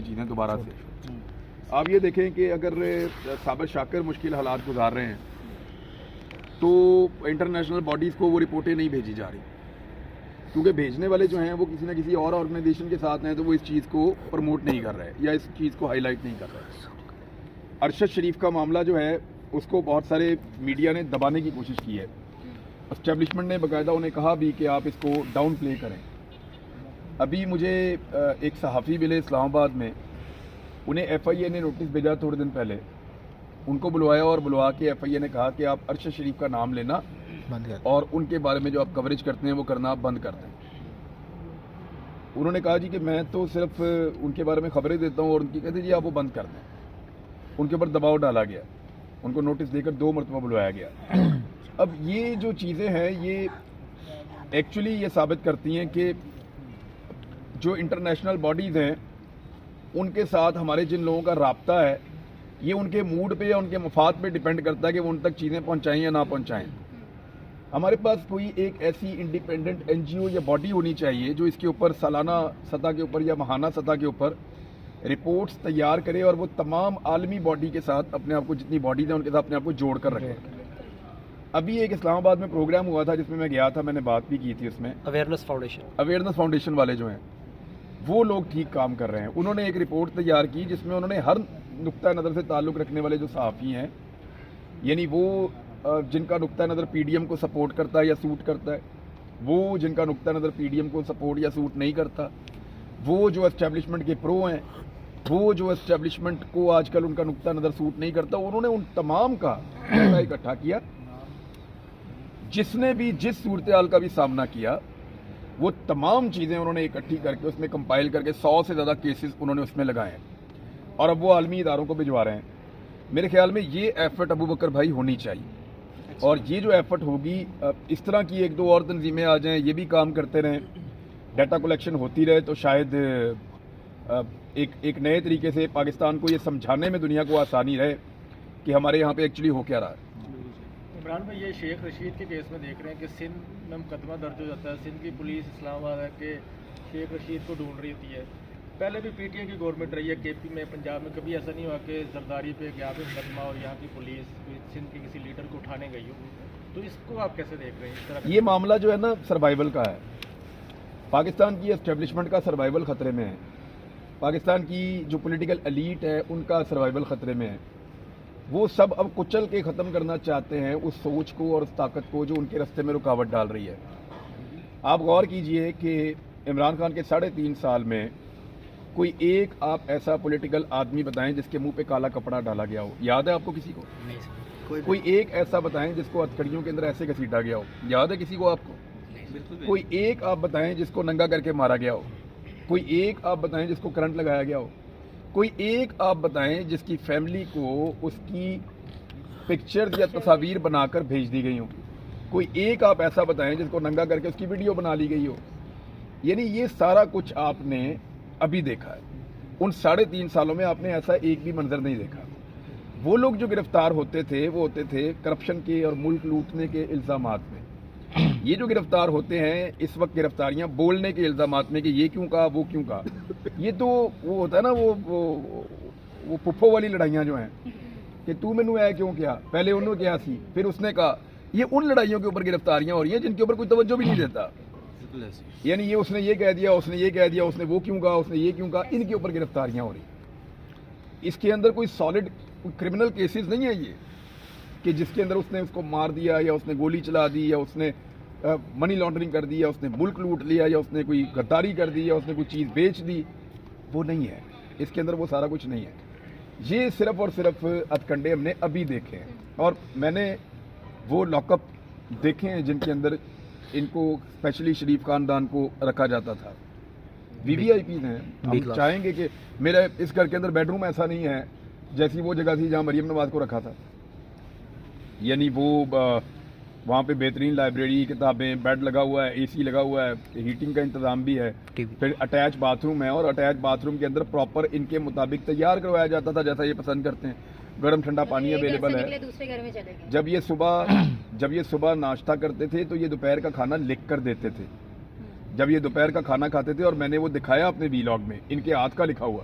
یہ چیزیں دوبارہ سے. آپ یہ دیکھیں کہ اگر صابر شاکر مشکل حالات گزار رہے ہیں تو انٹرنیشنل باڈیز کو وہ رپورٹیں نہیں بھیجی جا رہی, کیونکہ بھیجنے والے جو ہیں وہ کسی نہ کسی اور آرگنائزیشن کے ساتھ ہیں تو وہ اس چیز کو پروموٹ نہیں کر رہے یا اس چیز کو ہائی لائٹ نہیں کر رہے. ارشد شریف کا معاملہ جو ہے اس کو بہت سارے میڈیا نے دبانے کی کوشش کی ہے. اسٹیبلشمنٹ نے باقاعدہ انہیں کہا بھی کہ آپ اس کو ڈاؤن پلے کریں. ابھی مجھے ایک صحافی ملے اسلام آباد میں, انہیں ایف آئی اے نے نوٹس بھیجا تھوڑے دن پہلے, ان کو بلوایا اور بلوا کے ایف آئی اے نے کہا کہ آپ ارشد شریف کا نام لینا اور ان کے بارے میں جو آپ کوریج کرتے ہیں وہ کرنا آپ بند کر دیں. انہوں نے کہا جی کہ میں تو صرف ان کے بارے میں خبریں دیتا ہوں اور ان کی کہتے جی آپ وہ بند کر دیں. ان کے اوپر دباؤ ڈالا گیا, ان کو نوٹس دے کر 2 مرتبہ بلوایا گیا. اب یہ جو چیزیں ہیں یہ ایکچولی یہ ثابت کرتی ہیں کہ جو انٹرنیشنل باڈیز ہیں ان کے ساتھ ہمارے جن لوگوں کا رابطہ ہے یہ ان کے موڈ پہ یا ان کے مفاد پہ ڈیپینڈ کرتا ہے کہ وہ ان تک چیزیں پہنچائیں یا نہ پہنچائیں. ہمارے پاس کوئی ایک ایسی انڈیپینڈنٹ این جی او یا باڈی ہونی چاہیے جو اس کے اوپر سالانہ سطح کے اوپر یا ماہانہ سطح کے اوپر رپورٹس تیار کرے اور وہ تمام عالمی باڈی کے ساتھ اپنے آپ کو, جتنی باڈیز ہیں ان کے ساتھ اپنے آپ کو جوڑ کر رکھے. ابھی ایک اسلام آباد میں پروگرام ہوا تھا جس میں گیا تھا, میں نے بات بھی کی تھی اس میں. اویئرنیس فاؤنڈیشن والے جو ہیں وہ لوگ ٹھیک کام کر رہے ہیں. انہوں نے ایک رپورٹ تیار کی جس میں انہوں نے ہر نقطہ نظر سے تعلق رکھنے والے جو صحافی ہیں, یعنی وہ جن کا نقطہ نظر پی ڈی ایم کو سپورٹ کرتا ہے یا سوٹ کرتا ہے, وہ جن کا نقطہ نظر پی ڈی ایم کو سپورٹ یا سوٹ نہیں کرتا, وہ جو اسٹیبلشمنٹ کے پرو ہیں, وہ جو اسٹیبلشمنٹ کو آج کل ان کا نقطہ نظر سوٹ نہیں کرتا, انہوں نے ان تمام کا اکٹھا کیا. جس نے بھی جس صورتحال کا بھی سامنا کیا وہ تمام چیزیں انہوں نے اکٹھی کر کے اس میں کمپائل کر کے 100 سے زیادہ کیسز انہوں نے اس میں لگائے ہیں اور اب وہ عالمی اداروں کو بھجوا رہے ہیں. میرے خیال میں یہ ایفرٹ ابو بکر بھائی ہونی چاہیے, اور یہ جو ایفرٹ ہوگی اس طرح کی 1-2 اور تنظیمیں آ جائیں, یہ بھی کام کرتے رہیں, ڈیٹا کلیکشن ہوتی رہے, تو شاید ایک نئے طریقے سے پاکستان کو یہ سمجھانے میں دنیا کو آسانی رہے کہ ہمارے یہاں پہ ایکچولی ہو کیا رہا ہے. عمران بھائی, یہ شیخ رشید کے کیس میں دیکھ رہے ہیں کہ سندھ میں مقدمہ درج ہو جاتا ہے, سندھ کی پولیس اسلام آباد ہے کہ شیخ رشید کو ڈھونڈ رہی ہوتی ہے. پہلے بھی پی ٹی ایم کی گورنمنٹ رہی ہے, کے پی میں, پنجاب میں, کبھی ایسا نہیں ہوا کہ زرداری پہ یہاں پہ مقدمہ اور یہاں کی پولیس سندھ کے کسی لیڈر کو اٹھانے گئی ہو. تو اس کو آپ کیسے دیکھ رہے ہیں؟ اس طرح یہ معاملہ جو ہے نا سروائیول کا ہے. پاکستان کی اسٹیبلشمنٹ کا سروائیول خطرے میں ہے, پاکستان کی جو پولیٹیکل ایلیٹ ہے ان کا سروائیول خطرے میں ہے. وہ سب اب کچل کے ختم کرنا چاہتے ہیں اس سوچ کو اور اس طاقت کو جو ان کے راستے میں رکاوٹ ڈال رہی ہے. آپ غور کیجئے کہ عمران خان کے 3.5 سال میں کوئی ایک آپ ایسا پولیٹیکل آدمی بتائیں جس کے منہ پہ کالا کپڑا ڈالا گیا ہو. یاد ہے آپ کو کسی کو؟ کوئی ایک ایسا بتائیں جس کو ہتھکڑیوں کے اندر ایسے گھسیٹا گیا ہو. یاد ہے کسی کو آپ کو؟ کوئی ایک آپ بتائیں جس کو ننگا کر کے مارا گیا ہو. کوئی ایک آپ بتائیں جس کو کرنٹ لگایا گیا ہو. کوئی ایک آپ بتائیں جس کی فیملی کو اس کی پکچر یا تصاویر بنا کر بھیج دی گئی ہوں. کوئی ایک آپ ایسا بتائیں جس کو ننگا کر کے اس کی ویڈیو بنا لی گئی ہو. یعنی یہ سارا کچھ آپ نے ابھی دیکھا ہے. ان 3.5 سالوں میں آپ نے ایسا ایک بھی منظر نہیں دیکھا. وہ لوگ جو گرفتار ہوتے تھے وہ ہوتے تھے کرپشن کے اور ملک لوٹنے کے الزامات میں. یہ جو گرفتار ہوتے ہیں اس وقت گرفتاریاں بولنے کے الزامات میں کہ یہ کیوں کہا وہ کیوں کہا. یہ تو وہ ہوتا ہے نا وہ پپھو والی لڑائیاں جو ہیں کہ تو میں نے کیوں کیا, پہلے انہوں نے کیا سی پھر اس نے کہا. یہ ان لڑائیوں کے اوپر گرفتاریاں ہو رہی ہیں جن کے اوپر کوئی توجہ بھی نہیں دیتا. یعنی یہ اس نے یہ کہہ دیا, اس نے یہ کہہ دیا, اس نے وہ کیوں کہا, اس نے یہ کیوں کہا, ان کے اوپر گرفتاریاں ہو رہی ہیں. اس کے اندر کوئی سالڈ کرمنل کیسز نہیں ہیں یہ کہ جس کے اندر اس نے اس کو مار دیا یا اس نے گولی چلا دی یا اس نے منی لانڈرنگ کر دی یا اس نے ملک لوٹ لیا یا اس نے کوئی غداری کر دی یا اس نے کوئی چیز بیچ دی. وہ نہیں ہے اس کے اندر, وہ سارا کچھ نہیں ہے. یہ صرف اور صرف ہتھکنڈے ہم نے ابھی دیکھے ہیں, اور میں نے وہ لاک اپ دیکھے ہیں جن کے اندر ان کو اسپیشلی شریف خاندان کو رکھا جاتا تھا. وی وی آئی پیز ہیں. ہم چاہیں گے کہ میرا اس گھر کے اندر بیڈ روم ایسا نہیں ہے جیسی وہ جگہ تھی جہاں مریم نواز کو رکھا تھا. یعنی وہ وہاں پہ بہترین لائبریری, کتابیں, بیڈ لگا ہوا ہے, اے سی لگا ہوا ہے, ہیٹنگ کا انتظام بھی ہے, پھر اٹیچ باتھ روم ہے, اور اٹیچ باتھ روم کے اندر پراپر ان کے مطابق تیار کروایا جاتا تھا جیسا یہ پسند کرتے ہیں. گرم ٹھنڈا پانی اویلیبل ہے. جب یہ صبح ناشتہ کرتے تھے تو یہ دوپہر کا کھانا لکھ کر دیتے تھے. جب یہ دوپہر کا کھانا کھاتے تھے, اور میں نے وہ دکھایا اپنے وی لاگ میں, ان کے ہاتھ کا لکھا ہوا